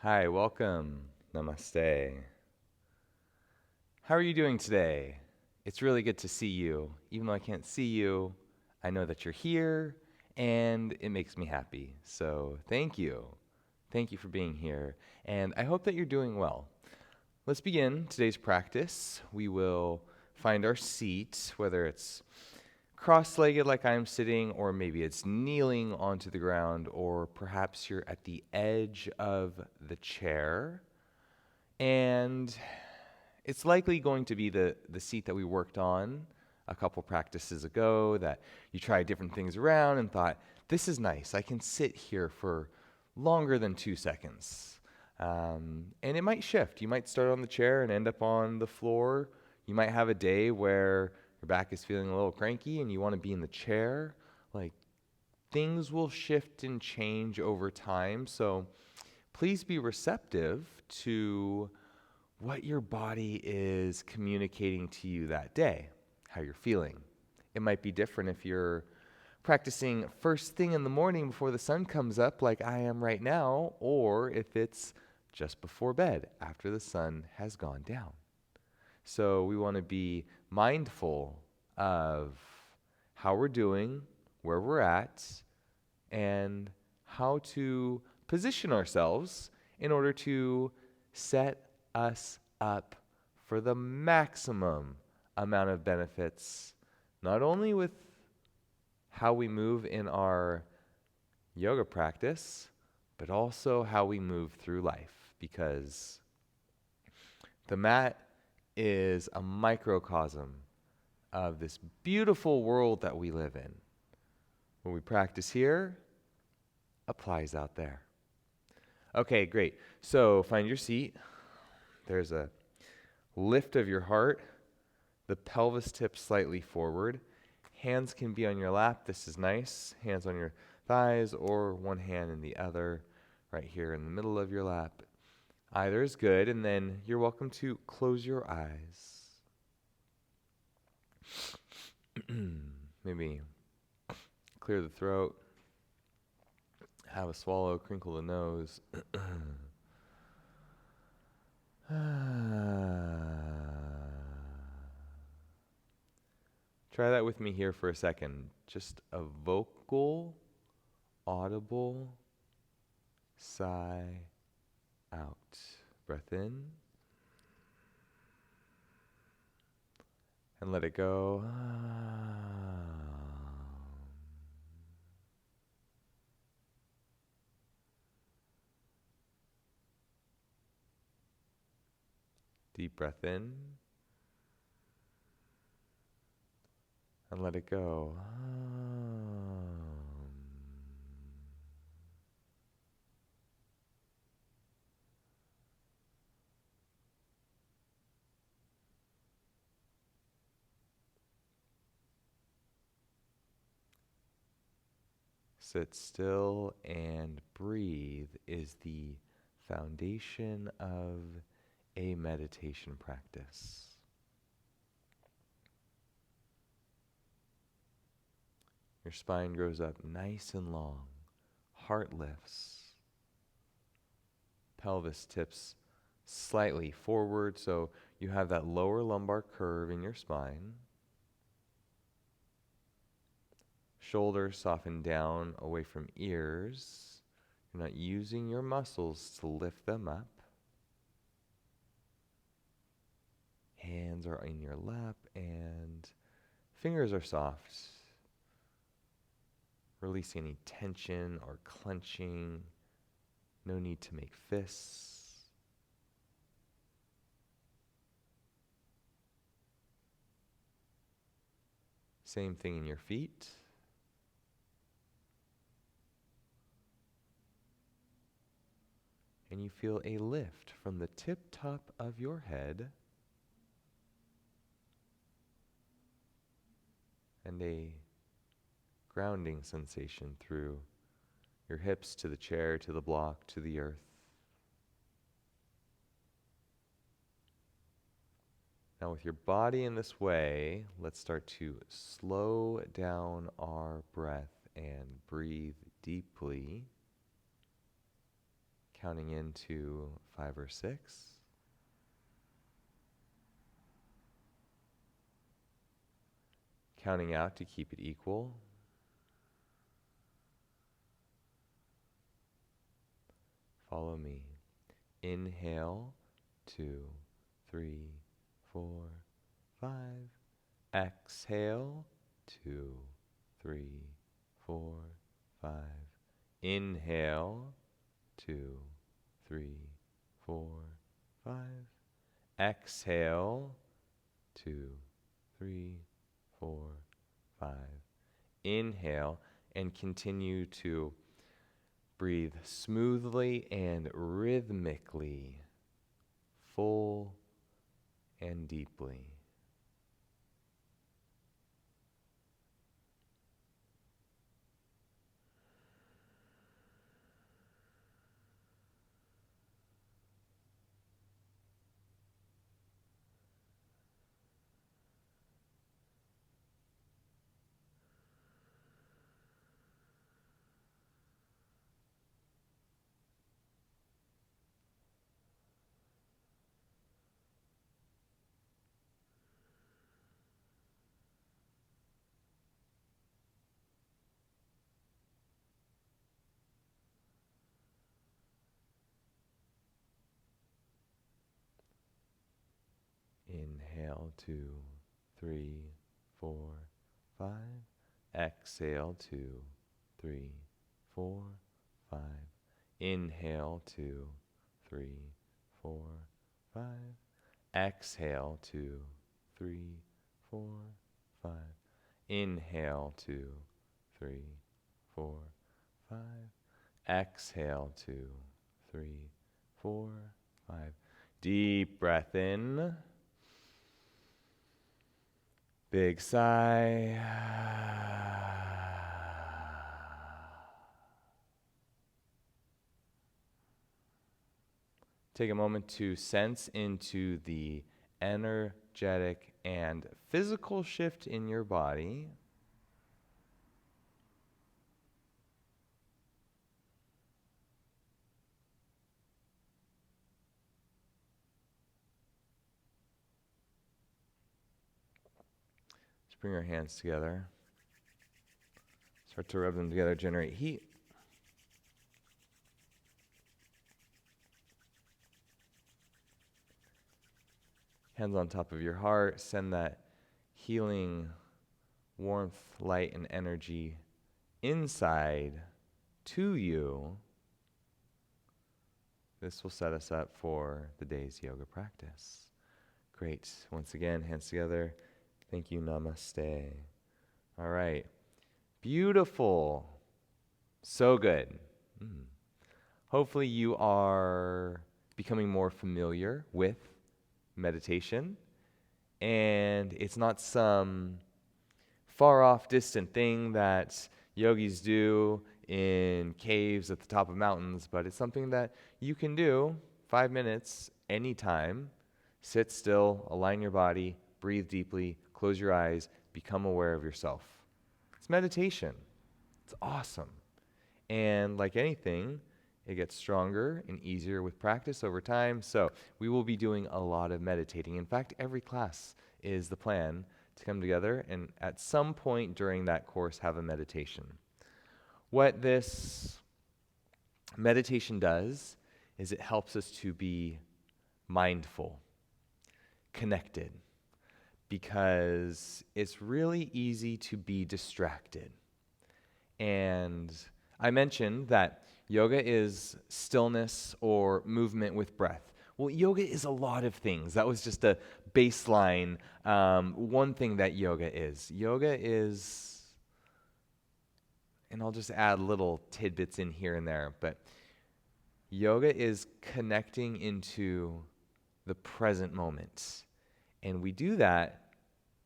Hi, welcome. Namaste. How are you doing today? It's really good to see you. Even though I can't see you, I know that you're here and it makes me happy. So, thank you. Thank you for being here. And I hope that you're doing well. Let's begin today's practice. We will find our seat, whether it's cross legged like I'm sitting, or maybe it's kneeling onto the ground, or perhaps you're at the edge of the chair. And it's likely going to be the seat that we worked on a couple practices ago, that you tried different things around and thought, this is nice. I can sit here for longer than 2 seconds. And it might shift. You might start on the chair and end up on the floor. You might have a day where your back is feeling a little cranky and you want to be in the chair. Like, things will shift and change over time. So please be receptive to what your body is communicating to you that day, how you're feeling. It might be different if you're practicing first thing in the morning before the sun comes up, like I am right now, or if it's just before bed after the sun has gone down. So we want to be mindful of how we're doing, where we're at, and how to position ourselves in order to set us up for the maximum amount of benefits, not only with how we move in our yoga practice, but also how we move through life, because the mat is a microcosm of this beautiful world that we live in. What we practice here applies out there. Okay, great. So find your seat. There's a lift of your heart, the pelvis tips slightly forward. Hands can be on your lap. This is nice. Hands on your thighs or one hand in the other, right here in the middle of your lap. Either is good, and then you're welcome to close your eyes. Maybe clear the throat, have a swallow, crinkle the nose. Try that with me here for a second. Just a vocal, audible sigh out. Breath in and let it go. Deep breath in and let it go. Sit still and breathe is the foundation of a meditation practice. Your spine grows up nice and long. Heart lifts. Pelvis tips slightly forward, so you have that lower lumbar curve in your spine. Shoulders soften down away from ears. You're not using your muscles to lift them up. Hands are in your lap and fingers are soft. Releasing any tension or clenching. No need to make fists. Same thing in your feet. And you feel a lift from the tip top of your head and a grounding sensation through your hips to the chair, to the block, to the earth. Now, with your body in this way, let's start to slow down our breath and breathe deeply. Counting into 5 or 6. Counting out to keep it equal. Follow me. Inhale, 2, 3, 4, 5. Exhale, 2, 3, 4, 5. Inhale, 2, 3, 4, 5. Exhale, 2, 3, 4, 5. Inhale, and continue to breathe smoothly and rhythmically, full and deeply. Inhale, 2, 3, 4, 5. Exhale, 2, 3, 4, 5. Inhale, 2, 3, 4, 5. Exhale, 2, 3, 4, 5. Inhale, 2, 3, 4, 5. Exhale, 2, 3, 4, 5. Deep breath in. Big sigh. Take a moment to sense into the energetic and physical shift in your body. Let's bring our hands together. Start to rub them together, generate heat. Hands on top of your heart, send that healing warmth, light, and energy inside to you. This will set us up for the day's yoga practice. Great. Once again, hands together. Thank you. Namaste. All right. Beautiful. So good. Hopefully you are becoming more familiar with meditation, and it's not some far off distant thing that yogis do in caves at the top of mountains, but it's something that you can do 5 minutes anytime. Sit still, align your body, breathe deeply, close your eyes, become aware of yourself. It's meditation. It's awesome. And like anything, it gets stronger and easier with practice over time. So we will be doing a lot of meditating. In fact, every class is the plan to come together and at some point during that course have a meditation. What this meditation does is it helps us to be mindful, connected, because it's really easy to be distracted. And I mentioned that yoga is stillness or movement with breath. Well, yoga is a lot of things. That was just a baseline, one thing that yoga is. Yoga is, and I'll just add little tidbits in here and there, but yoga is connecting into the present moment. And we do that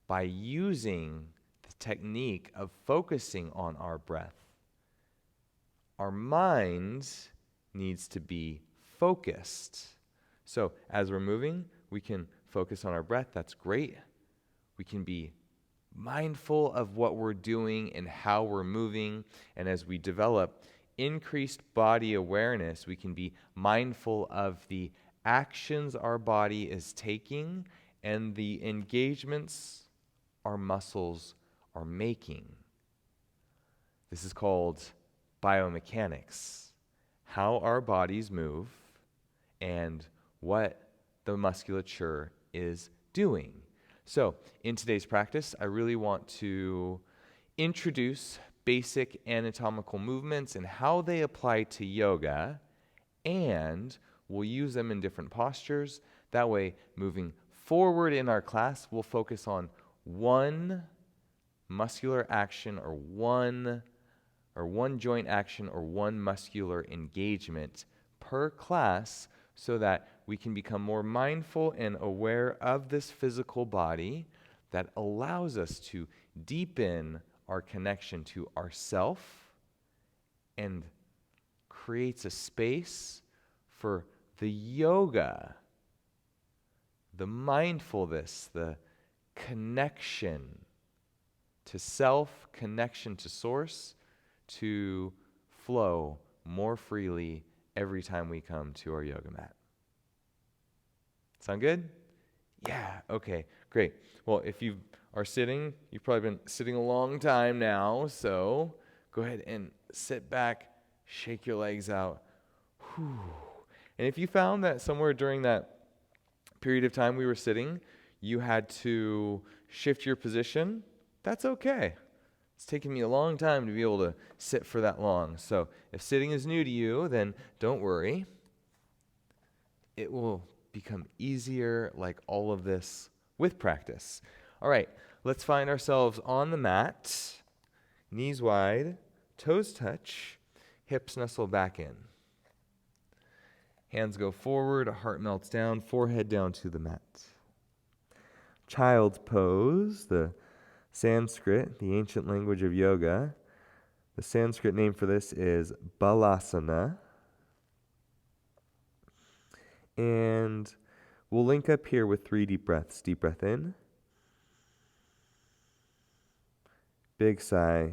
by using the technique of focusing on our breath. Our mind needs to be focused. So as we're moving, we can focus on our breath. That's great. We can be mindful of what we're doing and how we're moving. And as we develop increased body awareness, we can be mindful of the actions our body is taking and the engagements our muscles are making. This is called biomechanics, how our bodies move and what the musculature is doing. So, in today's practice, I really want to introduce basic anatomical movements and how they apply to yoga, and we'll use them in different postures. That way, moving forward in our class, we'll focus on one muscular action or one joint action or one muscular engagement per class so that we can become more mindful and aware of this physical body that allows us to deepen our connection to ourself and creates a space for the yoga, the mindfulness, the connection to self, connection to source, to flow more freely every time we come to our yoga mat. Sound good? Yeah, okay, great. Well, if you are sitting, you've probably been sitting a long time now, so go ahead and sit back, shake your legs out. Whew. And if you found that somewhere during that period of time we were sitting, you had to shift your position, that's okay. It's taken me a long time to be able to sit for that long. So if sitting is new to you, then don't worry. It will become easier like all of this with practice. All right, let's find ourselves on the mat, knees wide, toes touch, hips nestle back in. Hands go forward, heart melts down, forehead down to the mat. Child's pose, the Sanskrit, the ancient language of yoga. The Sanskrit name for this is balasana. And we'll link up here with 3 deep breaths. Deep breath in. Big sigh.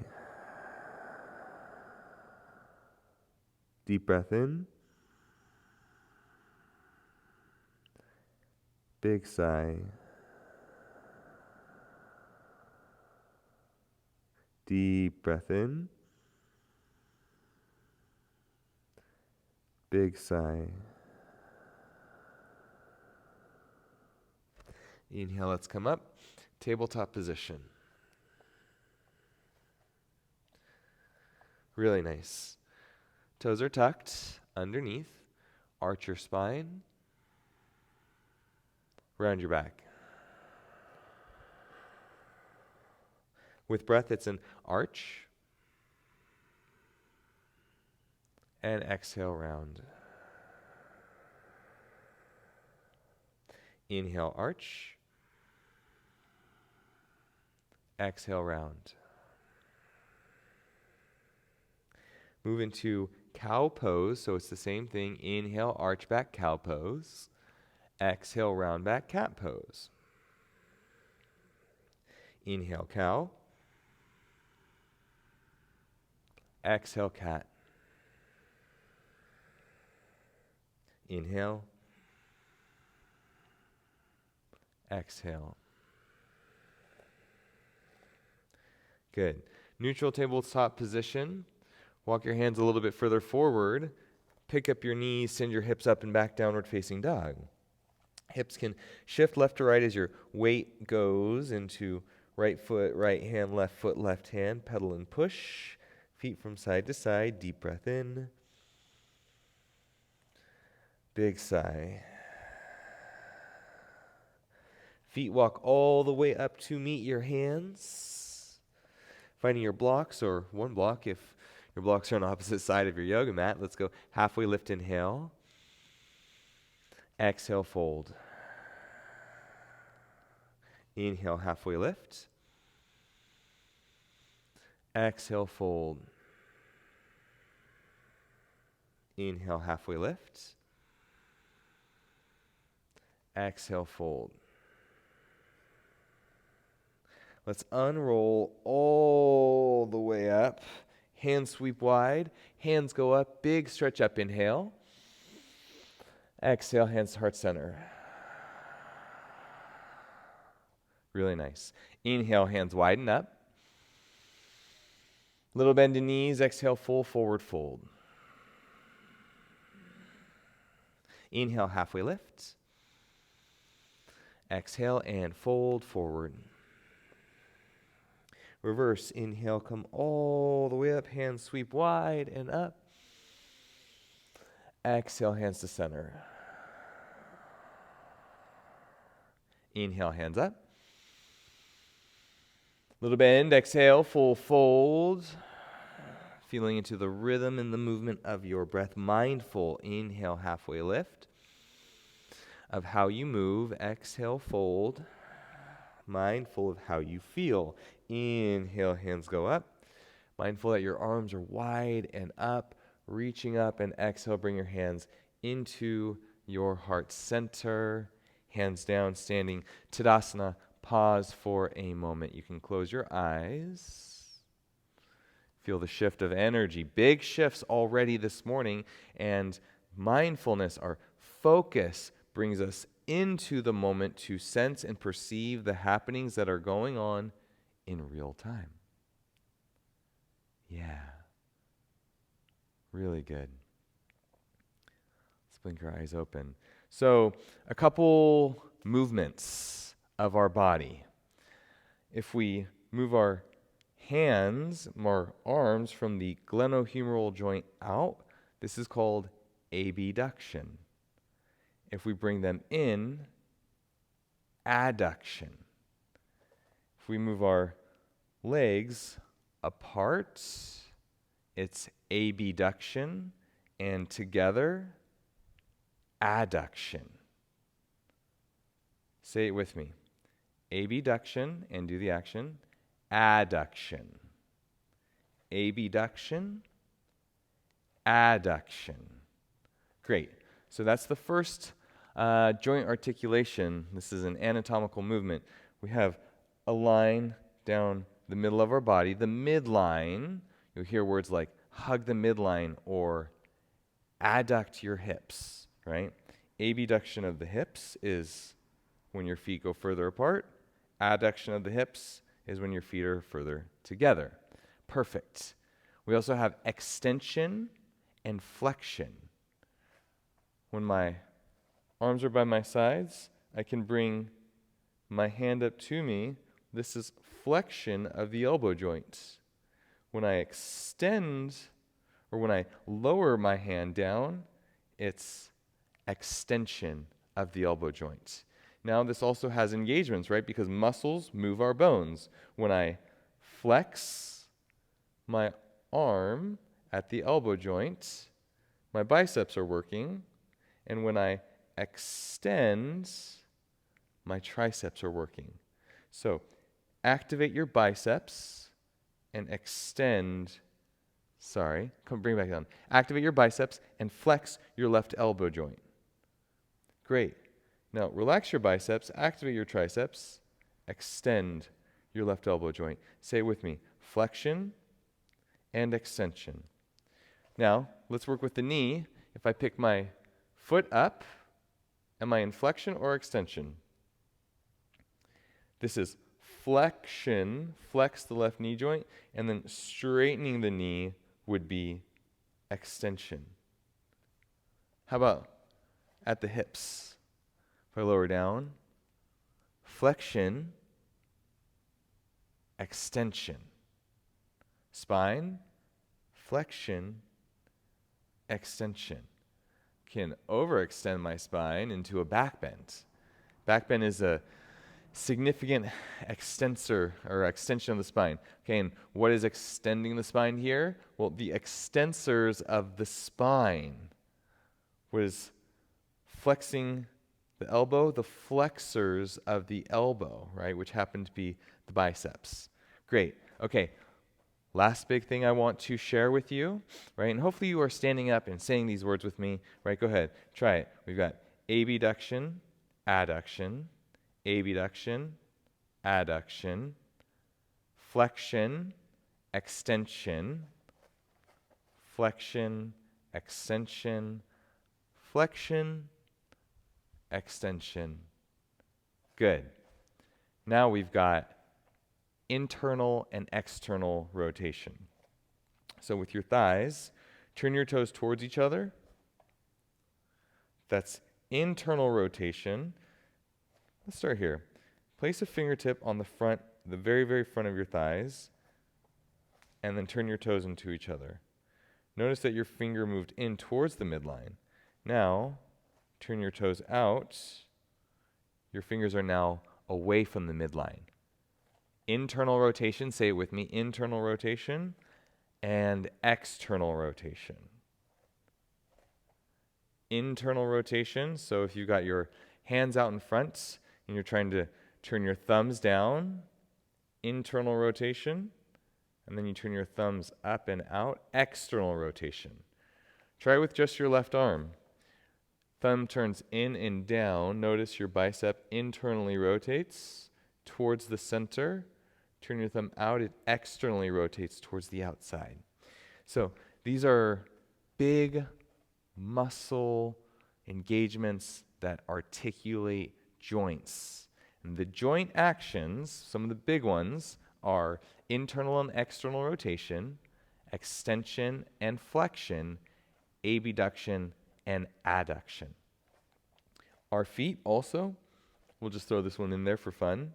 Deep breath in. Big sigh. Deep breath in. Big sigh. Inhale, let's come up. Tabletop position. Really nice. Toes are tucked underneath. Arch your spine. Round your back. With breath, it's an arch. And exhale, round. Inhale, arch. Exhale, round. Move into cow pose, so it's the same thing. Inhale, arch back, cow pose. Exhale, round back, cat pose. Inhale, cow. Exhale, cat. Inhale. Exhale. Good. Neutral tabletop position. Walk your hands a little bit further forward. Pick up your knees, send your hips up and back, downward facing dog. Hips can shift left to right as your weight goes into right foot, right hand, left hand. Pedal and push. Feet from side to side. Deep breath in. Big sigh. Feet walk all the way up to meet your hands. Finding your blocks, or one block if your blocks are on the opposite side of your yoga mat. Let's go halfway lift, inhale. Exhale, fold. Inhale, halfway lift. Exhale, fold. Inhale, halfway lift. Exhale, fold. Let's unroll all the way up. hands sweep wide, hands go up, big stretch up, inhale. Exhale, hands to heart center. Really nice. Inhale, hands widen up. Little bend in knees, exhale, full forward fold. Inhale, halfway lift. Exhale and fold forward. Reverse, inhale, come all the way up, hands sweep wide and up. Exhale, hands to center. Inhale, hands up. Little bend, exhale, full fold. Feeling into the rhythm and the movement of your breath. Mindful, inhale, halfway lift of how you move. Exhale, fold. Mindful of how you feel. Inhale, hands go up. Mindful that your arms are wide and up, reaching up, and exhale, bring your hands into your heart center. Hands down, standing Tadasana. Pause for a moment. You can close your eyes. Feel the shift of energy. Big shifts already this morning, and mindfulness, our focus, brings us into the moment to sense and perceive the happenings that are going on in real time. Yeah. Really good. Let's blink our eyes open. So, a couple movements of our body. If we move our hands, our arms from the glenohumeral joint out, this is called abduction. If we bring them in, adduction. If we move our legs apart, it's abduction, and together, adduction. Say it with me. Abduction, and do the action. Adduction. Abduction. Adduction. Great. So that's the first joint articulation. This is an anatomical movement. We have a line down the middle of our body. The midline, you'll hear words like hug the midline or adduct your hips, right? Abduction of the hips is when your feet go further apart. Adduction of the hips is when your feet are further together. Perfect. We also have extension and flexion. When my arms are by my sides, I can bring my hand up to me. This is flexion of the elbow joint. When I extend, or when I lower my hand down, it's extension of the elbow joint. Now this also has engagements, right? Because muscles move our bones. When I flex my arm at the elbow joint, my biceps are working. And when I extend, my triceps are working. So activate your biceps and extend, bring it back down. Activate your biceps and flex your left elbow joint. Great. Now relax your biceps, activate your triceps, extend your left elbow joint. Say it with me, flexion and extension. Now, let's work with the knee. If I pick my foot up, am I in flexion or extension? This is flexion, flex the left knee joint, and then straightening the knee would be extension. How about at the hips? If I lower down, flexion, extension. Spine, flexion, extension. Can overextend my spine into a back bend. Back bend is a significant extensor or extension of the spine. Okay, and what is extending the spine here? Well, the extensors of the spine. What is flexing the elbow? The flexors of the elbow, right, which happen to be the biceps. Great. Okay, last big thing I want to share with you, right, and hopefully you are standing up and saying these words with me, right? Go ahead, try it. We've got abduction, adduction, abduction, adduction, flexion, extension, flexion, extension, flexion, extension. Good. Now we've got internal and external rotation. So with your thighs, turn your toes towards each other. That's internal rotation. Let's start here. Place a fingertip on the front, the very, very front of your thighs, and then turn your toes into each other. Notice that your finger moved in towards the midline. Now, turn your toes out. Your fingers are now away from the midline. Internal rotation, say it with me, internal rotation and external rotation. Internal rotation, so if you've got your hands out in front and you're trying to turn your thumbs down, internal rotation, and then you turn your thumbs up and out, external rotation. Try it with just your left arm. Thumb turns in and down. Notice your bicep internally rotates towards the center. Turn your thumb out, it externally rotates towards the outside. So these are big muscle engagements that articulate joints. And the joint actions, some of the big ones, are internal and external rotation, extension and flexion, abduction and adduction. Our feet also, we'll just throw this one in there for fun.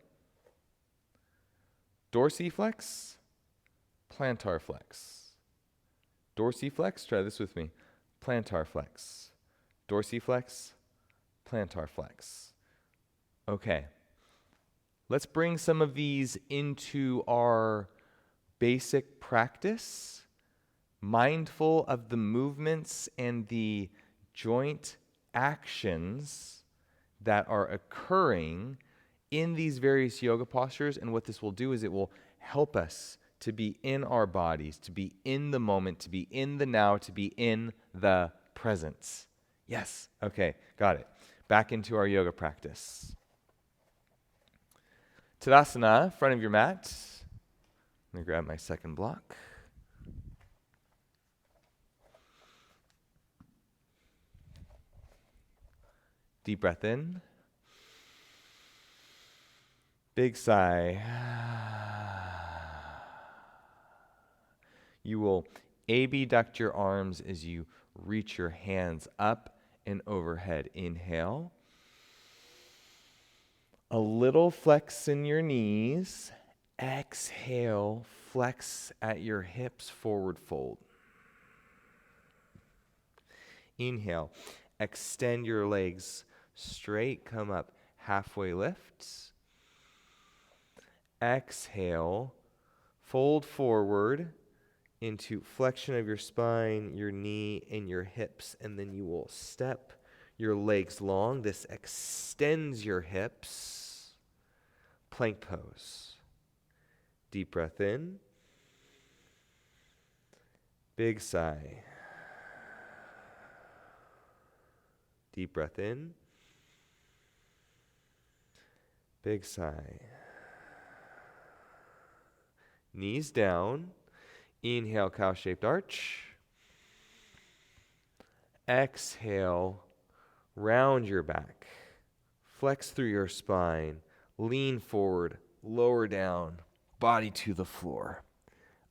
Dorsiflex, plantar flex. Dorsiflex, try this with me. Plantar flex. Dorsiflex, plantar flex. Okay. Let's bring some of these into our basic practice, mindful of the movements and the joint actions that are occurring in these various yoga postures. And what this will do is it will help us to be in our bodies, to be in the moment, to be in the now, to be in the present. Yes, okay, got it. Back into our yoga practice. Tadasana, front of your mat. Let me grab my second block. Deep breath in. Big sigh. You will abduct your arms as you reach your hands up and overhead. Inhale. A little flex in your knees. Exhale, flex at your hips, forward fold. Inhale, extend your legs straight, come up, halfway lift. Exhale, fold forward into flexion of your spine, your knee, and your hips, and then you will step your legs long. This extends your hips. Plank pose. Deep breath in. Big sigh. Deep breath in. Big sigh. Knees down. Inhale, cow-shaped arch. Exhale, round your back. Flex through your spine. Lean forward, lower down, body to the floor.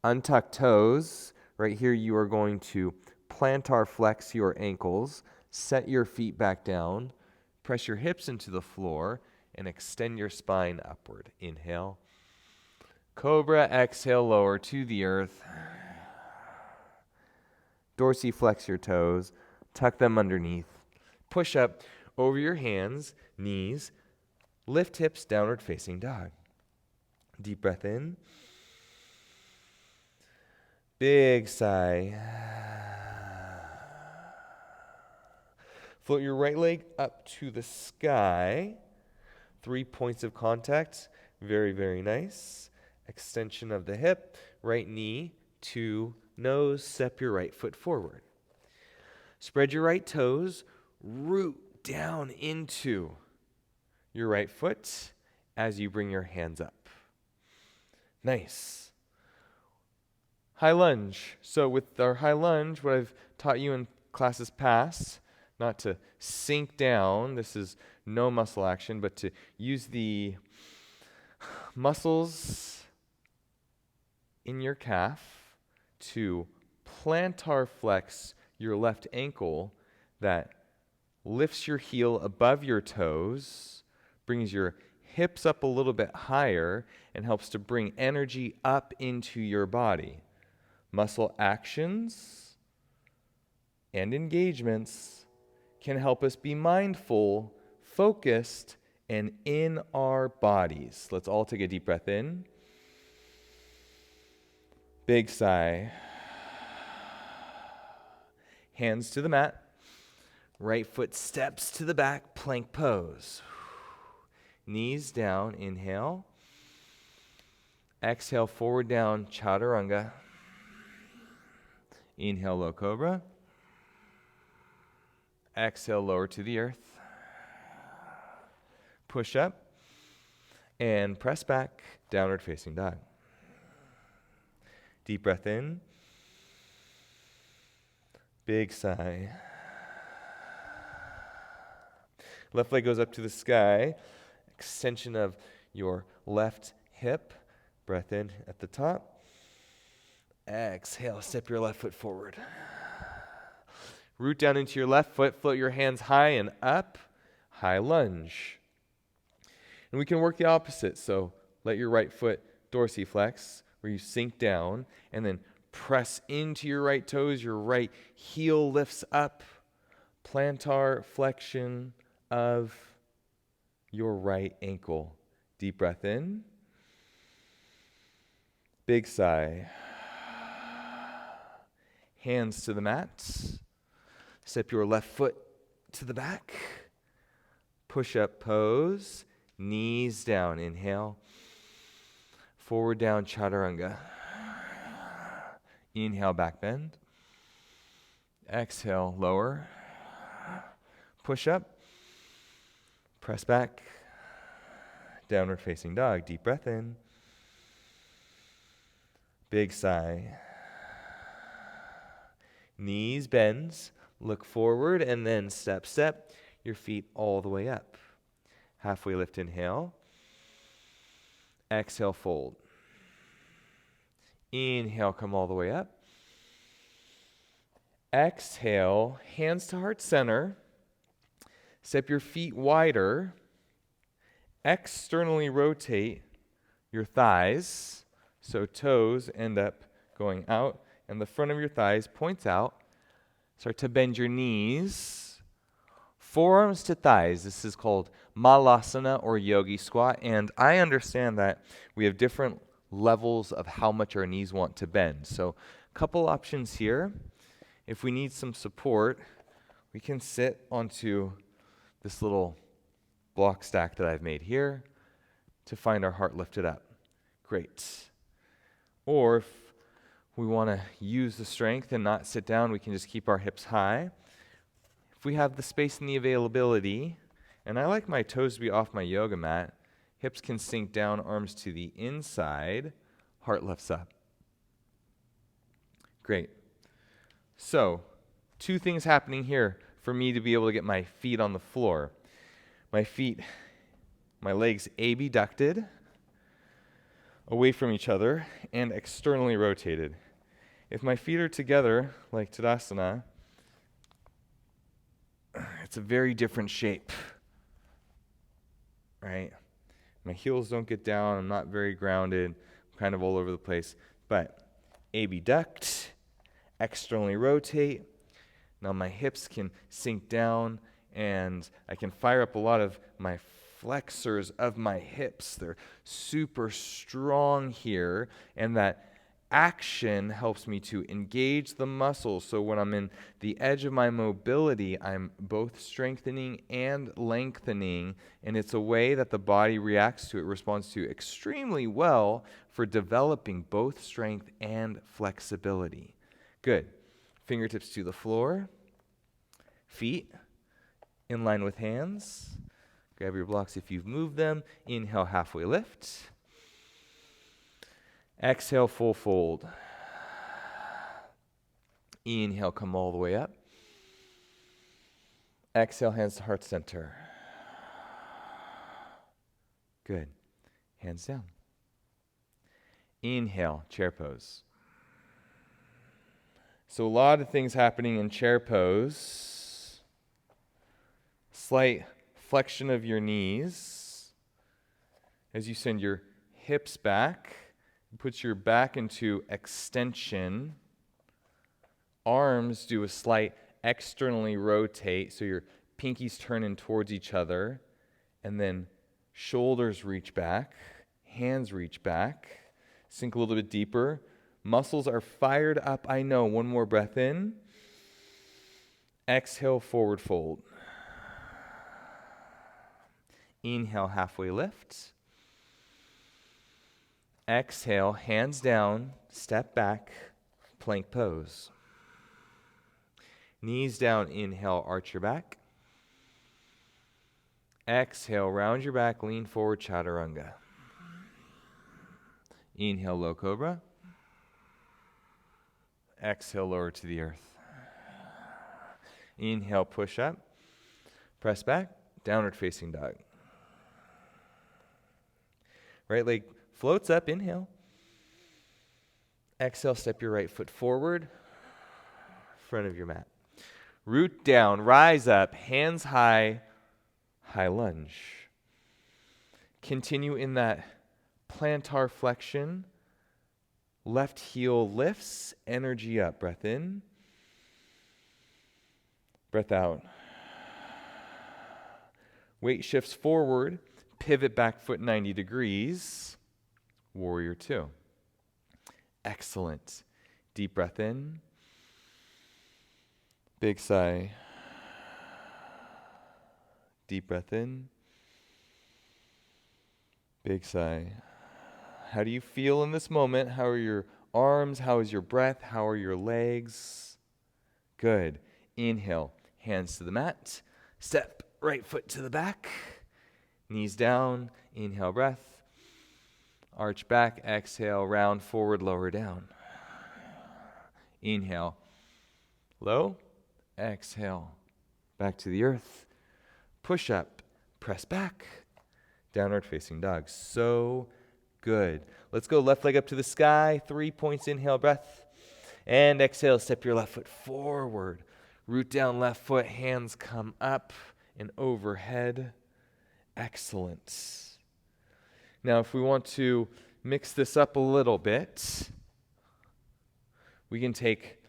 Untuck toes. Right here you are going to plantar flex your ankles. Set your feet back down. Press your hips into the floor and extend your spine upward. Inhale. Cobra, exhale, lower to the earth. Dorsiflex your toes. Tuck them underneath. Push up over your hands, knees. Lift hips, downward facing dog. Deep breath in. Big sigh. Float your right leg up to the sky. 3 points of contact. Very, very nice. Extension of the hip. Right knee to nose. Step your right foot forward. Spread your right toes. Root down into your right foot as you bring your hands up. Nice. High lunge. So with our high lunge, what I've taught you in classes past, not to sink down, this is no muscle action, but to use the muscles in your calf to plantar flex your left ankle that lifts your heel above your toes, brings your hips up a little bit higher, and helps to bring energy up into your body. Muscle actions and engagements can help us be mindful, focused, and in our bodies. Let's all take a deep breath in. Big sigh. Hands to the mat. Right foot steps to the back, plank pose. Knees down, inhale. Exhale, forward down, chaturanga. Inhale, low cobra. Exhale, lower to the earth. Push up and press back, downward facing dog. Deep breath in. Big sigh. Left leg goes up to the sky. Extension of your left hip. Breath in at the top. Exhale, step your left foot forward. Root down into your left foot, float your hands high and up, high lunge. And we can work the opposite, so let your right foot dorsiflex, where you sink down, and then press into your right toes, your right heel lifts up, plantar flexion of your right ankle. Deep breath in. Big sigh. Hands to the mat. Step your left foot to the back. Push-up pose. Knees down. Inhale. Forward down chaturanga. Inhale, back bend. Exhale, lower. Push up. Press back. Downward facing dog. Deep breath in. Big sigh. Knees bends, look forward, and then step, step, your feet all the way up. Halfway lift, inhale. Exhale, fold. Inhale, come all the way up. Exhale, hands to heart center. Step your feet wider. Externally rotate your thighs, so toes end up going out, and the front of your thighs points out. Start to bend your knees. Forearms to thighs. This is called malasana or yogi squat. And I understand that we have different levels of how much our knees want to bend. So a couple options here. If we need some support, we can sit onto this little block stack that I've made here to find our heart lifted up. Great. Or if we want to use the strength and not sit down, we can just keep our hips high. If we have the space and the availability, and I like my toes to be off my yoga mat, hips can sink down, arms to the inside, heart lifts up. Great. So, two things happening here for me to be able to get my feet on the floor. My legs abducted, away from each other, and externally rotated. If my feet are together, like Tadasana, it's a very different shape, right? My heels don't get down, I'm not very grounded, I'm kind of all over the place. But abduct, externally rotate. Now my hips can sink down, and I can fire up a lot of my flexors of my hips. They're super strong here, and that action helps me to engage the muscles. So when I'm in the edge of my mobility, I'm both strengthening and lengthening, and it's a way that the body reacts to it, responds to extremely well for developing both strength and flexibility. Good. Fingertips to the floor. Feet in line with hands. Grab your blocks if you've moved them. Inhale, halfway lift. Exhale, full fold. Inhale, come all the way up. Exhale, hands to heart center. Good. Hands down. Inhale, chair pose. So a lot of things happening in chair pose. Slight flexion of your knees as you send your hips back. Put your back into extension. Arms do a slight externally rotate, so your pinkies turn in towards each other, and then shoulders reach back, hands reach back. Sink a little bit deeper. Muscles are fired up, I know. One more breath in. Exhale, forward fold. Inhale, halfway lift. Exhale, hands down, step back, plank pose. Knees down, inhale, arch your back. Exhale, round your back, lean forward, chaturanga. Inhale, low cobra. Exhale, lower to the earth. Inhale, push up. Press back, downward facing dog. Right leg floats up, inhale. Exhale, step your right foot forward, front of your mat. Root down, rise up, hands high, high lunge. Continue in that plantar flexion. Left heel lifts, energy up. Breath in. Breath out. Weight shifts forward. Pivot back foot 90 degrees. Warrior 2. Excellent. Deep breath in. Big sigh. Deep breath in. Big sigh. How do you feel in this moment? How are your arms? How is your breath? How are your legs? Good. Inhale, hands to the mat. Step right foot to the back. Knees down. Inhale, breath. Arch back. Exhale, round forward, lower down. Inhale, low. Exhale, back to the earth. Push up, press back. Downward facing dog. So good. Let's go left leg up to the sky. 3 points. Inhale, breath. And exhale, step your left foot forward. Root down left foot. Hands come up and overhead. Excellent. Now, if we want to mix this up a little bit, we can take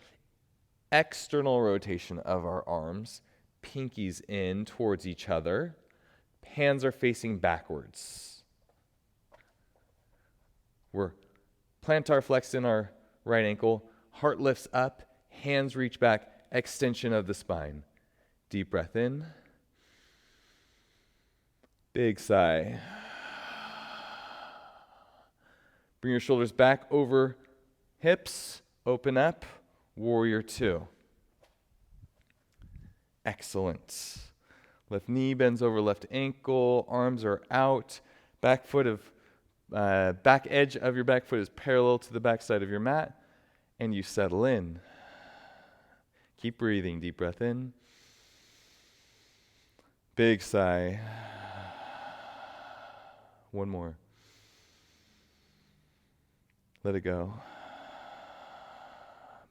external rotation of our arms, pinkies in towards each other. Hands are facing backwards. We're plantar flexed in our right ankle. Heart lifts up. Hands reach back. Extension of the spine. Deep breath in. Big sigh. Bring your shoulders back over hips. Open up. Warrior 2. Excellent. Left knee bends over left ankle. Arms are out. Back edge of your back foot is parallel to the back side of your mat. And you settle in. Keep breathing. Deep breath in. Big sigh. One more. Let it go.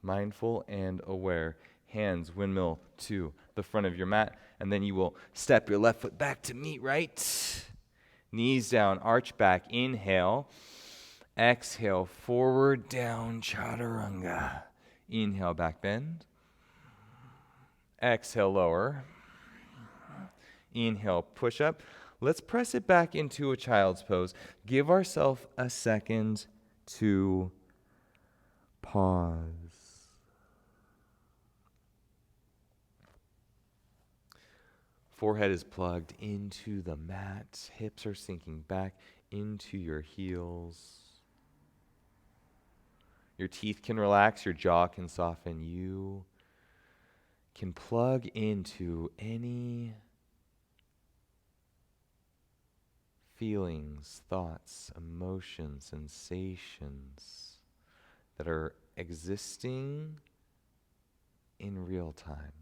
Mindful and aware. Hands windmill to the front of your mat, and then you will step your left foot back to meet right. Knees down, arch back. Inhale. Exhale, forward, down, chaturanga. Inhale, back bend. Exhale, lower. Inhale, push up. Let's press it back into a child's pose. Give ourselves a second to pause. Forehead is plugged into the mat. Hips are sinking back into your heels. Your teeth can relax. Your jaw can soften. You can plug into any feelings, thoughts, emotions, sensations that are existing in real time.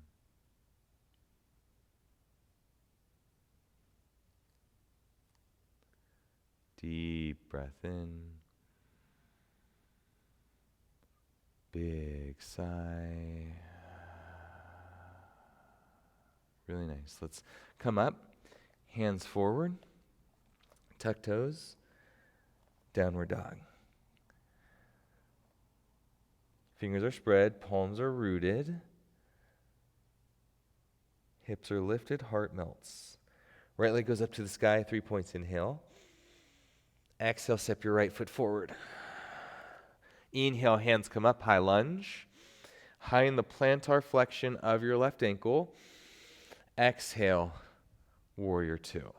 Deep breath in. Big sigh. Really nice. Let's come up. Hands forward. Tuck toes. Downward dog. Fingers are spread. Palms are rooted. Hips are lifted. Heart melts. Right leg goes up to the sky. 3 points. Inhale. Exhale, step your right foot forward. Inhale, hands come up, high lunge. High in the plantar flexion of your left ankle. Exhale, warrior two.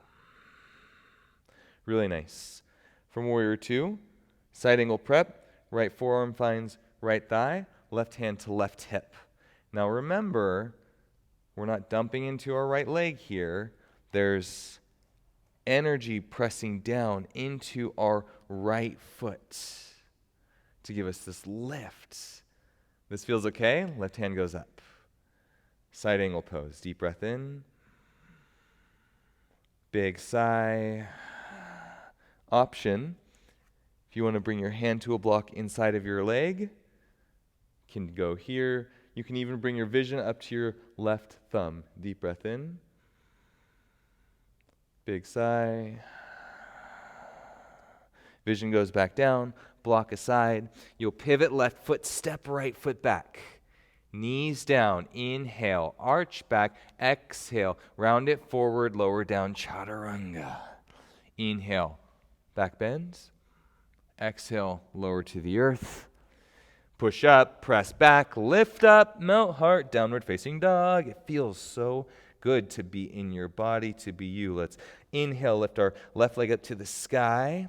Really nice. From warrior two, side angle prep, right forearm finds right thigh, left hand to left hip. Now remember, we're not dumping into our right leg here. There's energy pressing down into our right foot to give us this lift. This feels okay. Left hand goes up. Side angle pose. Deep breath in. Big sigh. Option. If you want to bring your hand to a block inside of your leg, can go here. You can even bring your vision up to your left thumb. Deep breath in. Big sigh. Vision goes back down, block aside. You'll pivot left foot, step right foot back. Knees down, inhale, arch back, exhale, round it forward, lower down, chaturanga. Inhale, back bends. Exhale, lower to the earth. Push up, press back, lift up, melt heart, downward facing dog. It feels so good to be in your body, to be you. Let's inhale, lift our left leg up to the sky.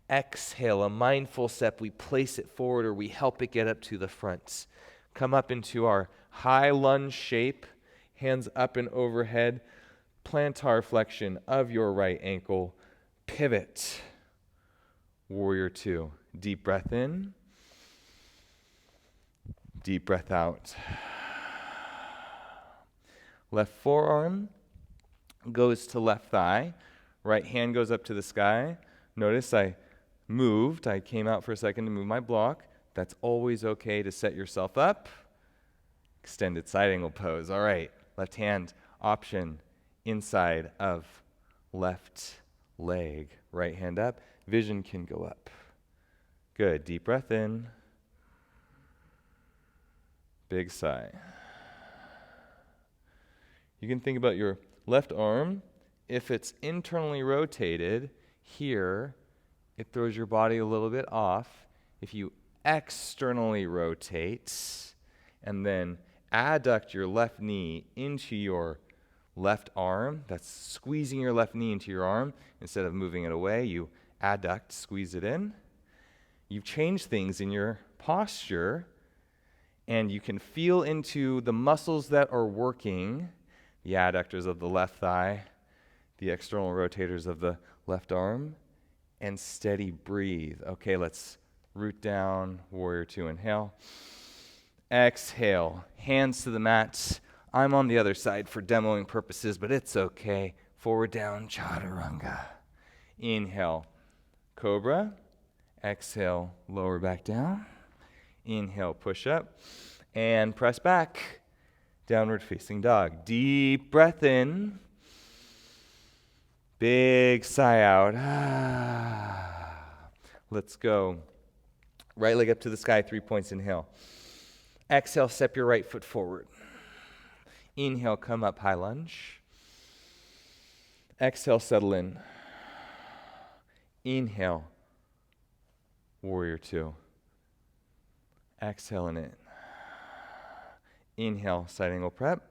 Exhale, a mindful step. We place it forward or we help it get up to the front. Come up into our high lunge shape, hands up and overhead, plantar flexion of your right ankle. Pivot. Warrior two. Deep breath in. Deep breath out. Left forearm goes to left thigh. Right hand goes up to the sky. Notice I moved. I came out for a second to move my block. That's always okay to set yourself up. Extended side angle pose. All right. Left hand option inside of left leg. Right hand up. Vision can go up. Good. Deep breath in. Big sigh. You can think about your left arm. If it's internally rotated here, it throws your body a little bit off. If you externally rotate and then adduct your left knee into your left arm, that's squeezing your left knee into your arm. Instead of moving it away, you adduct, squeeze it in. You've changed things in your posture, and you can feel into the muscles that are working, the adductors of the left thigh, the external rotators of the left arm, and steady breathe. Okay, let's root down, warrior two, inhale. Exhale, hands to the mat. I'm on the other side for demoing purposes, but it's okay. Forward down, chaturanga. Inhale, cobra. Exhale, lower back down. Inhale, push up. And press back, downward facing dog. Deep breath in. Big sigh out. Let's go. Right leg up to the sky, 3 points, inhale. Exhale, step your right foot forward. Inhale, come up, high lunge. Exhale, settle in. Inhale, warrior two. Exhale in it. Inhale, side angle prep.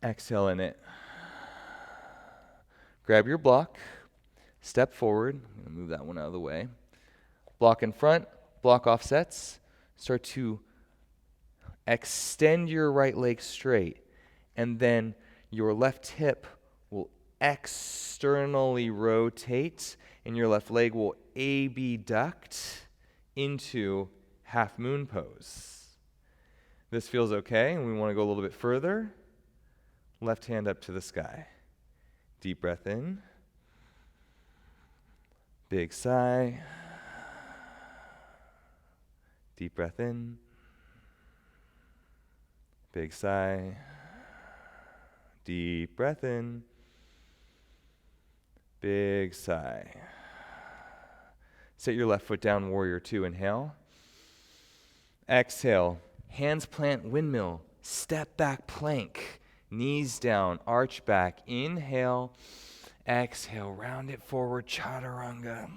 Exhale in it. Grab your block, step forward. I'm going to move that one out of the way. Block in front, block offsets. Start to extend your right leg straight, and then your left hip will externally rotate, and your left leg will abduct into half moon pose. This feels okay, and we want to go a little bit further. Left hand up to the sky. Deep breath in. Big sigh. Deep breath in. Big sigh. Deep breath in. Big sigh. Set your left foot down, warrior two. Inhale. Exhale. Hands plant windmill. Step back plank. Knees down, arch back. Inhale. Exhale. Round it forward. Chaturanga.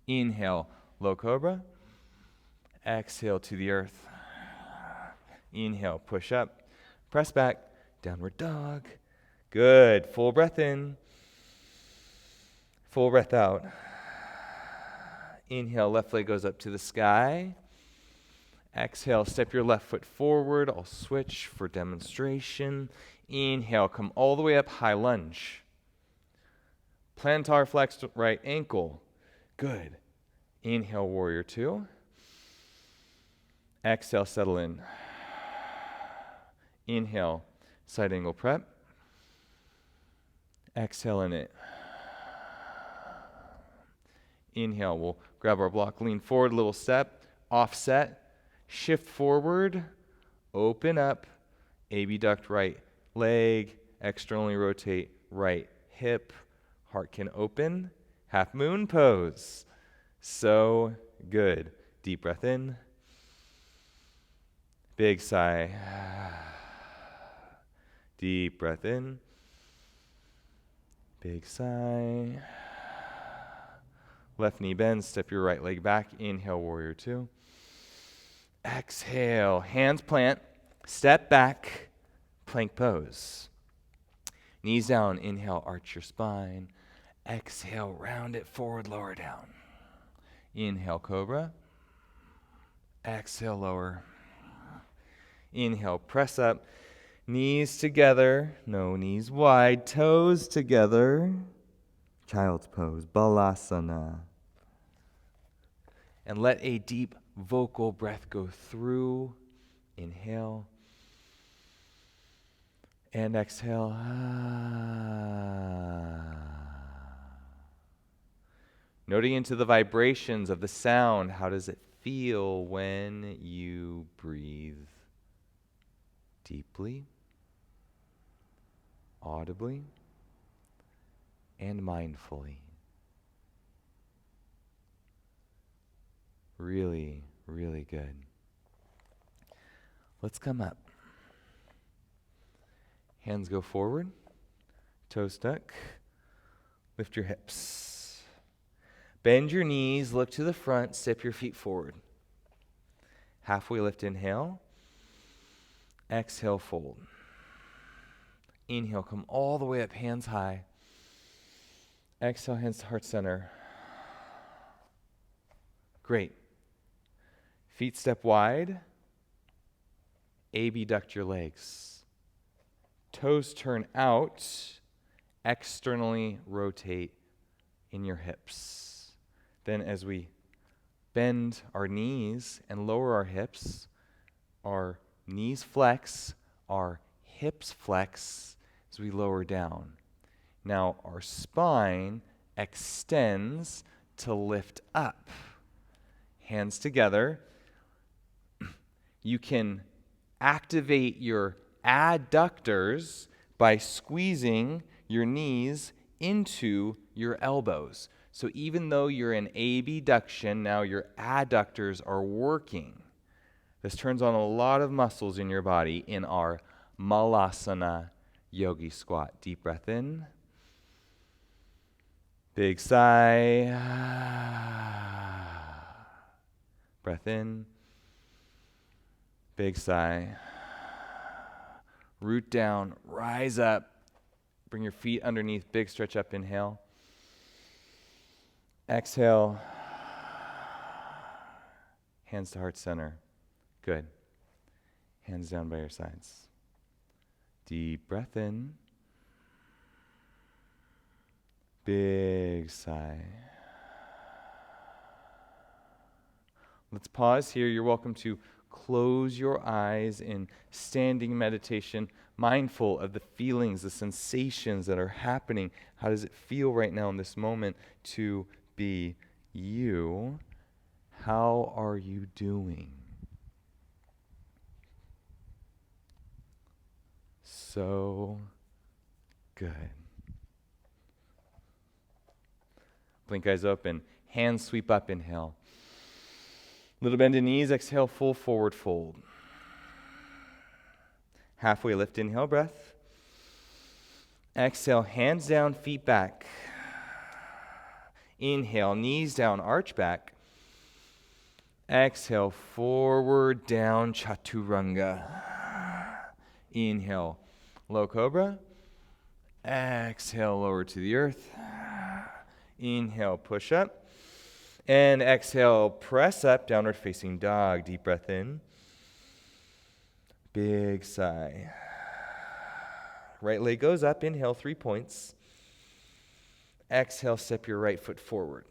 Inhale. Low cobra. Exhale to the earth. Inhale. Push up. Press back. Downward dog. Good. Full breath in. Full breath out. Inhale, left leg goes up to the sky. Exhale, step your left foot forward. I'll switch for demonstration. Inhale, come all the way up, high lunge. Plantar flexed right ankle. Good. Inhale, warrior two. Exhale, settle in. Inhale, side angle prep. Exhale in it. Inhale, we'll grab our block, lean forward, little step, offset, shift forward, open up, abduct right leg, externally rotate right hip, heart can open, half moon pose. So good. Deep breath in, big sigh. Deep breath in, big sigh. Left knee bends, step your right leg back. Inhale, warrior two. Exhale, hands plant, step back, plank pose. Knees down, inhale, arch your spine. Exhale, round it forward, lower down. Inhale, cobra. Exhale, lower. Inhale, press up. Knees together, no knees wide, toes together. Child's pose, balasana. And let a deep vocal breath go through. Inhale. And exhale. Noting into the vibrations of the sound. How does it feel when you breathe deeply, audibly, and mindfully? Really, really good. Let's come up. Hands go forward, toes tuck. Lift your hips. Bend your knees, look to the front, step your feet forward. Halfway lift, inhale. Exhale, fold. Inhale, come all the way up, hands high. Exhale, hands to heart center. Great. Feet step wide. Abduct your legs. Toes turn out. Externally rotate in your hips. Then as we bend our knees and lower our hips, our knees flex, our hips flex as we lower down. Now our spine extends to lift up. Hands together. You can activate your adductors by squeezing your knees into your elbows. So even though you're in abduction, now your adductors are working. This turns on a lot of muscles in your body in our malasana yogi squat. Deep breath in. Big sigh. Breath in. Big sigh. Root down, rise up. Bring your feet underneath, big stretch up, inhale. Exhale. Hands to heart center. Good. Hands down by your sides. Deep breath in. Big sigh. Let's pause here. You're welcome to close your eyes in standing meditation, mindful of the feelings, the sensations that are happening. How does it feel right now in this moment to be you? How are you doing? So good. Blink eyes open. Hands sweep up, inhale. Little bend in knees, exhale, full forward fold. Halfway lift, inhale, breath. Exhale, hands down, feet back. Inhale, knees down, arch back. Exhale, forward, down, chaturanga. Inhale, low cobra. Exhale, lower to the earth. Inhale, push up. And exhale, press up, downward facing dog. Deep breath in. Big sigh. Right leg goes up. Inhale, 3 points. Exhale, step your right foot forward.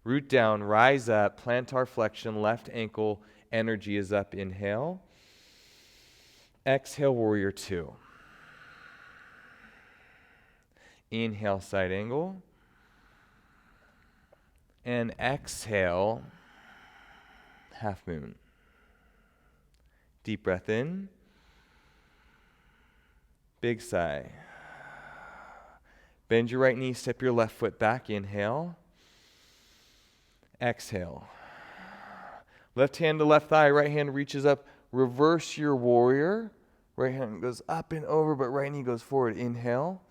Root down, rise up, plantar flexion, left ankle, energy is up. Inhale. Exhale, warrior two. Inhale, side angle. And exhale, half moon. Deep breath in. Big sigh. Bend your right knee, step your left foot back. Inhale. Exhale. Left hand to left thigh, right hand reaches up. Reverse your warrior. Right hand goes up and over, but right knee goes forward. Inhale.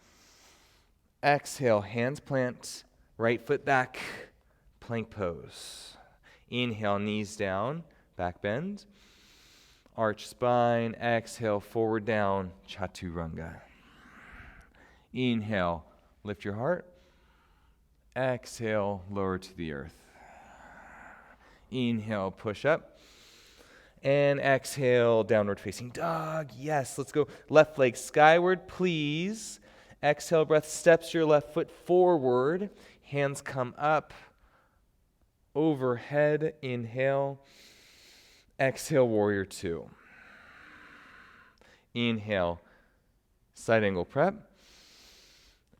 Exhale, hands plant, right foot back, plank pose. Inhale, knees down, back bend. Arch spine, exhale, forward down, chaturanga. Inhale, lift your heart. Exhale, lower to the earth. Inhale, push up. And exhale, downward facing dog. Yes, let's go left leg skyward, please. Exhale, breath steps your left foot forward. Hands come up, overhead. Inhale. Exhale, warrior two. Inhale, side angle prep.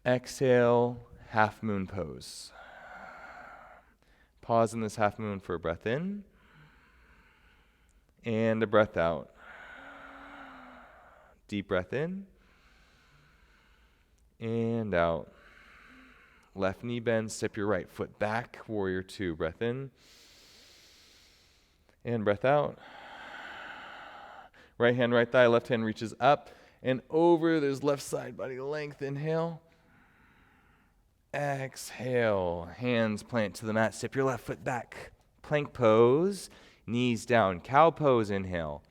Exhale, half moon pose. Pause in this half moon for a breath in and a breath out. Deep breath in and out. Left knee bend, step your right foot back, warrior two. Breath in and breath out. Right hand, right thigh, left hand reaches up and over. There's left side body length. Inhale. Exhale. Hands plant to the mat. Step your left foot back. Plank pose. Knees down. Cow pose. Inhale.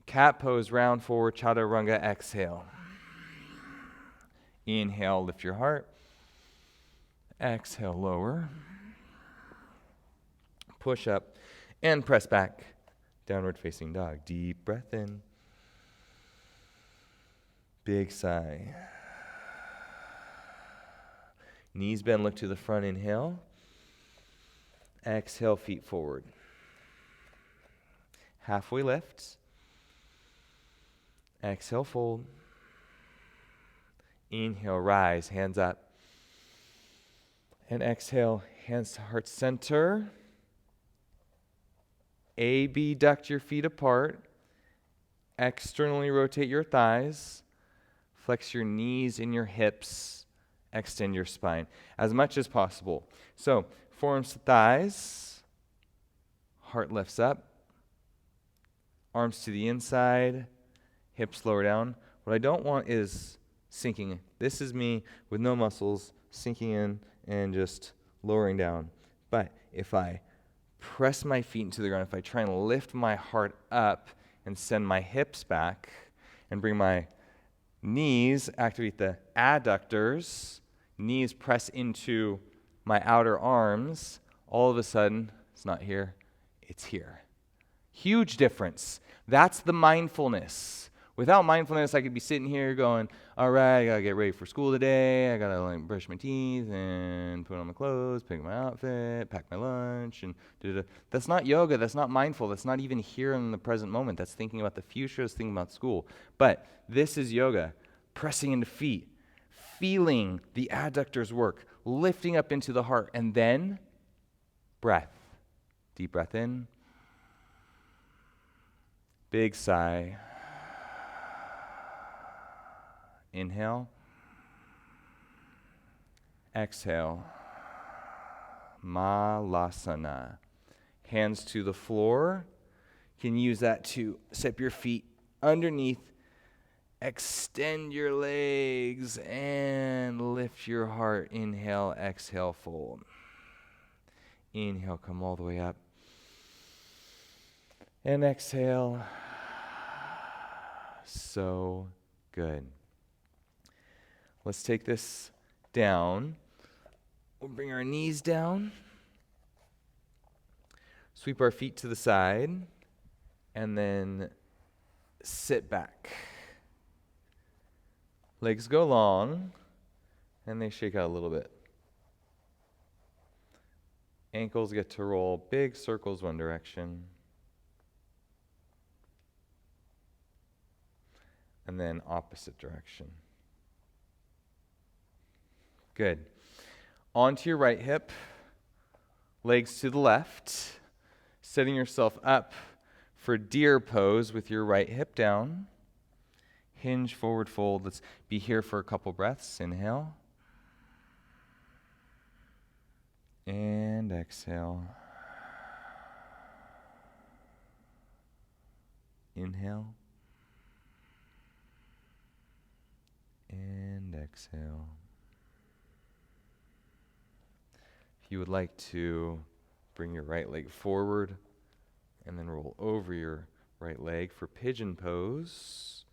Cat pose. Round forward. Chaturanga. Exhale. Inhale. Lift your heart. Exhale. Lower. Push up and press back. Downward facing dog. Deep breath in. Big sigh. Knees bend, look to the front. Inhale. Exhale, feet forward. Halfway lift. Exhale, fold. Inhale, rise, hands up. And exhale, hands to heart center. Abduct your feet apart. Externally rotate your thighs. Flex your knees in your hips. Extend your spine as much as possible. So, forearms to thighs. Heart lifts up. Arms to the inside. Hips lower down. What I don't want is sinking. This is me with no muscles, sinking in and just lowering down. But if I press my feet into the ground, if I try and lift my heart up and send my hips back and bring my knees, activate the adductors, knees press into my outer arms, all of a sudden, it's not here, it's here. Huge difference. That's the mindfulness. Without mindfulness, I could be sitting here going, all right, I got to get ready for school today. I got to brush my teeth and put on my clothes, pick my outfit, pack my lunch, and da-da-da. That's not yoga. That's not mindful. That's not even here in the present moment. That's thinking about the future. That's thinking about school. But this is yoga, pressing into feet, feeling the adductors work, lifting up into the heart, and then breath. Deep breath in. Big sigh. Inhale. Exhale. Malasana. Hands to the floor. You can use that to step your feet underneath. Extend your legs and lift your heart. Inhale, exhale, fold. Inhale, come all the way up. And exhale. So good. Let's take this down. We'll bring our knees down. Sweep our feet to the side. And then sit back. Legs go long. And they shake out a little bit. Ankles get to roll big circles one direction. And then opposite direction. Good. Onto your right hip, legs to the left, setting yourself up for deer pose with your right hip down. Hinge, forward fold. Let's be here for a couple breaths. Inhale. And exhale. Inhale. And exhale. If you would like to bring your right leg forward and then roll over your right leg for pigeon pose.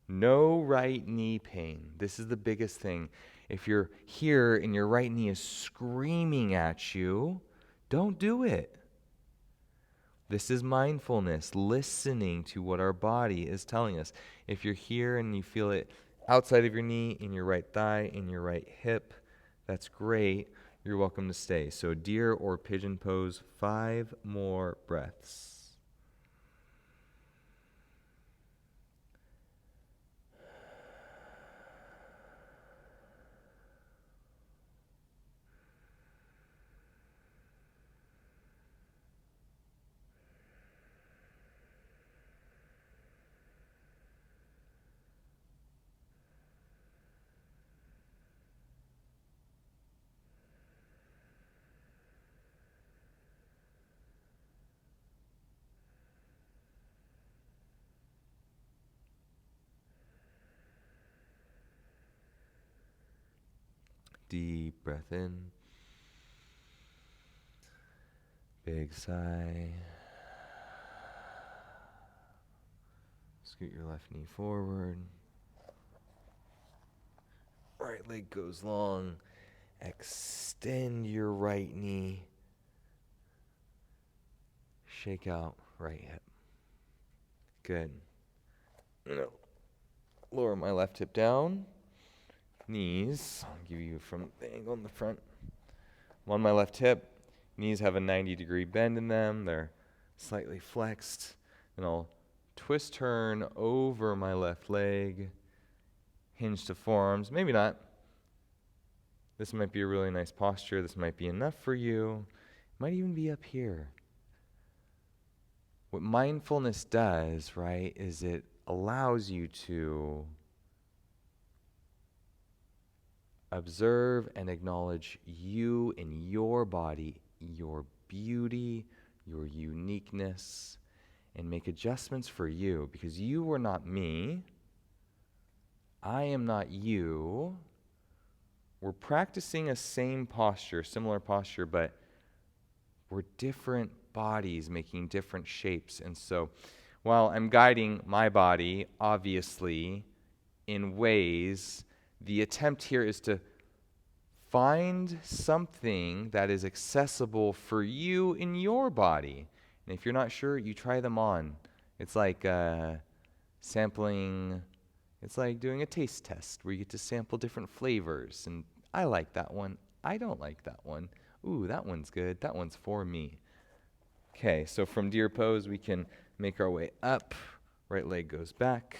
No right knee pain. This is the biggest thing. If you're here and your right knee is screaming at you, don't do it. This is mindfulness, listening to what our body is telling us. If you're here and you feel it outside of your knee, in your right thigh, in your right hip, that's great. You're welcome to stay. So deer or pigeon pose, 5 more breaths. Deep breath in. Big sigh. Scoot your left knee forward. Right leg goes long. Extend your right knee. Shake out right hip. Good. I'm gonna lower my left hip down. Knees, I'll give you from the angle in the front. On my left hip, knees have a 90-degree bend in them. They're slightly flexed. And I'll twist turn over my left leg, hinge to forearms. Maybe not. This might be a really nice posture. This might be enough for you. It might even be up here. What mindfulness does, right, is it allows you to observe and acknowledge you in your body, your beauty, your uniqueness, and make adjustments for you, because you are not me. I am not you. We're practicing a same posture, similar posture, but we're different bodies making different shapes. And so while I'm guiding my body, obviously, in ways, the attempt here is to find something that is accessible for you in your body. And if you're not sure, you try them on. It's like Sampling, it's like doing a taste test where you get to sample different flavors. And I like that one. I don't like that one. Ooh, that one's good. That one's for me. Okay, so from deer pose, we can make our way up. Right leg goes back.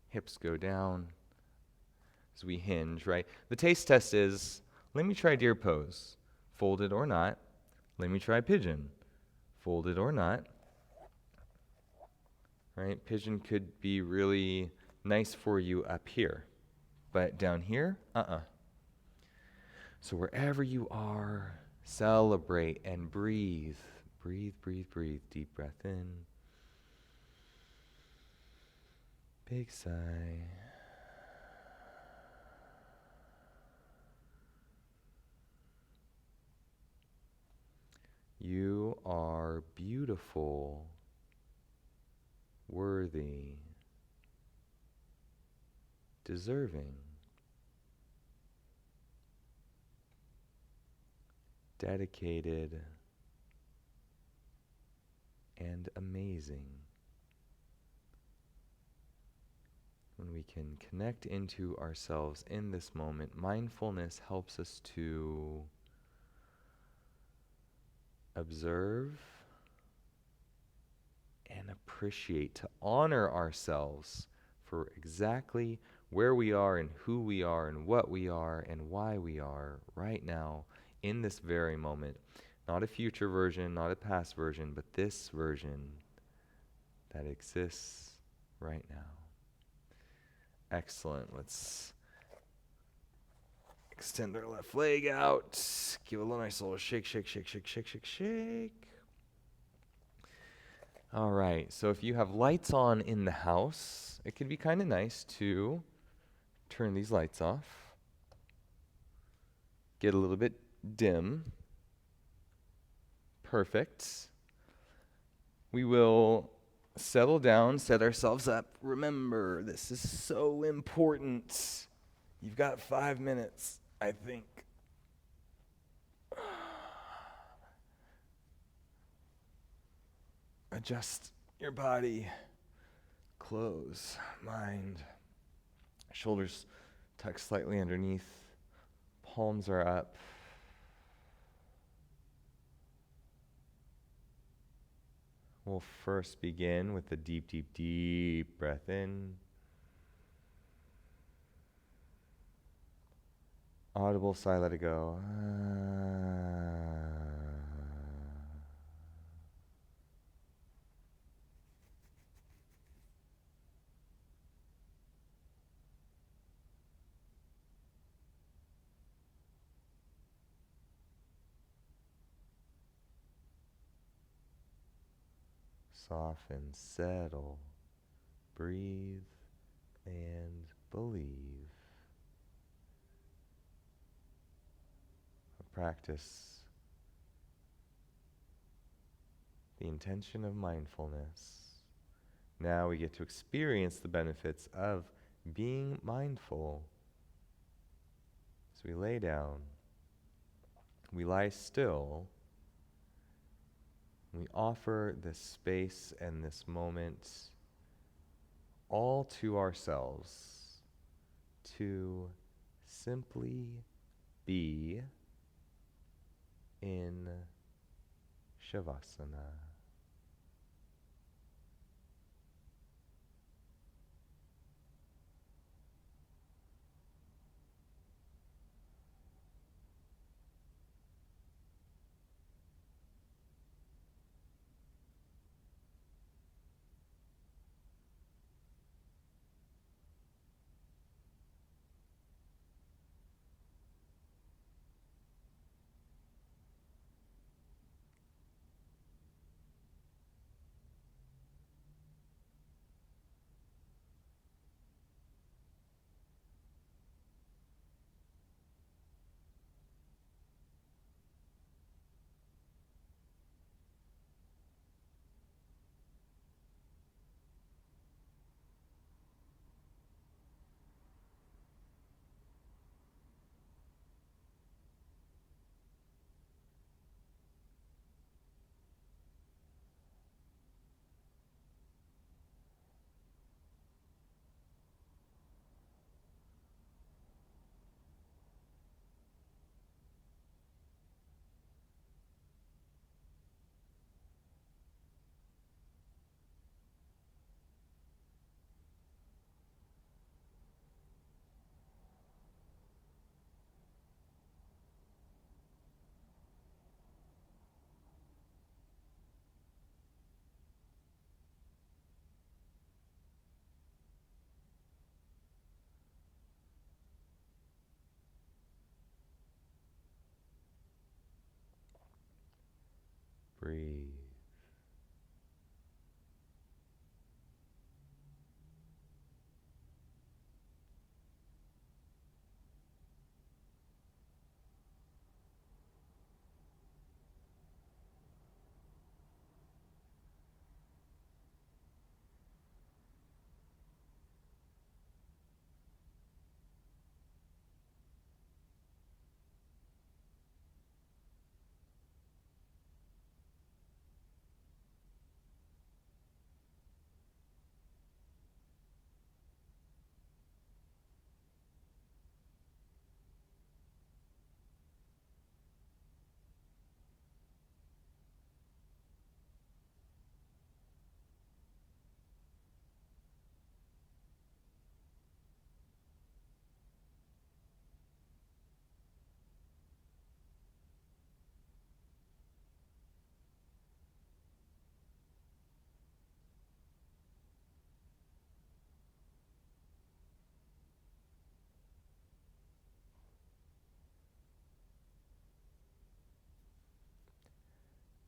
Hips go down as we hinge, right? The taste test is, let me try deer pose. Folded or not. Let me try pigeon. Folded or not. Right? Pigeon could be really nice for you up here. But down here, So wherever you are, celebrate and breathe. Breathe, breathe, breathe. Deep breath in. Big sigh. You are beautiful, worthy, deserving, dedicated, and amazing. When we can connect into ourselves in this moment, mindfulness helps us to observe and appreciate, to honor ourselves for exactly where we are and who we are and what we are and why we are right now in this very moment. Not a future version, not a past version, but this version that exists right now. Excellent. Let's extend our left leg out. Give it a nice little shake, shake, shake, shake, shake, shake, shake. All right. So if you have lights on in the house, it can be kind of nice to turn these lights off. Get a little bit dim. Perfect. We will settle down, set ourselves up. Remember, this is so important. You've got 5 minutes, I think. Adjust your body. Close, mind. Shoulders tucked slightly underneath. Palms are up. We'll first begin with a deep, deep, deep breath in. Audible sigh, let it go. Soften, settle, breathe, and believe. Practice the intention of mindfulness. Now we get to experience the benefits of being mindful. As we lay down, we lie still, we offer this space and this moment all to ourselves to simply be in Shavasana.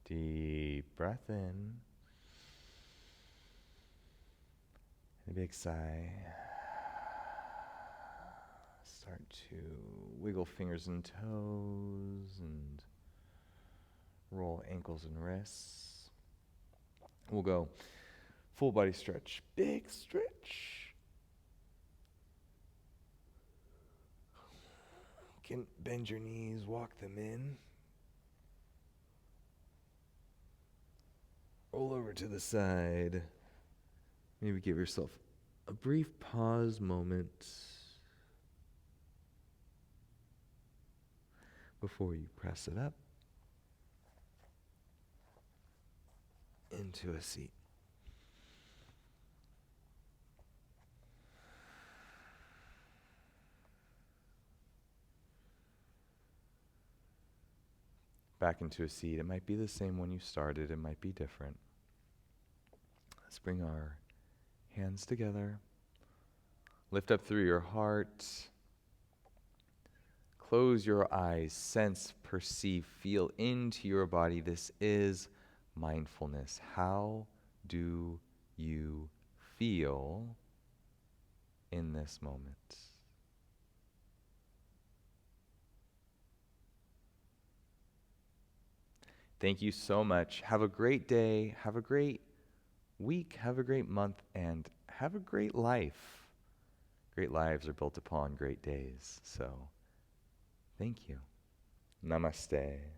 Deep breath in. A big sigh. Start to wiggle fingers and toes and roll ankles and wrists. We'll go full body stretch. Big stretch. You can bend your knees, walk them in. Roll over to the side. Maybe give yourself a brief pause moment before you press it up into a seat. Back into a seat. It might be the same when you started. It might be different. Let's bring our hands together. Lift up through your heart. Close your eyes. Sense, perceive, feel into your body. This is mindfulness. How do you feel in this moment? Thank you so much. Have a great day. Have a great week. Have a great month. And have a great life. Great lives are built upon great days. So, thank you. Namaste.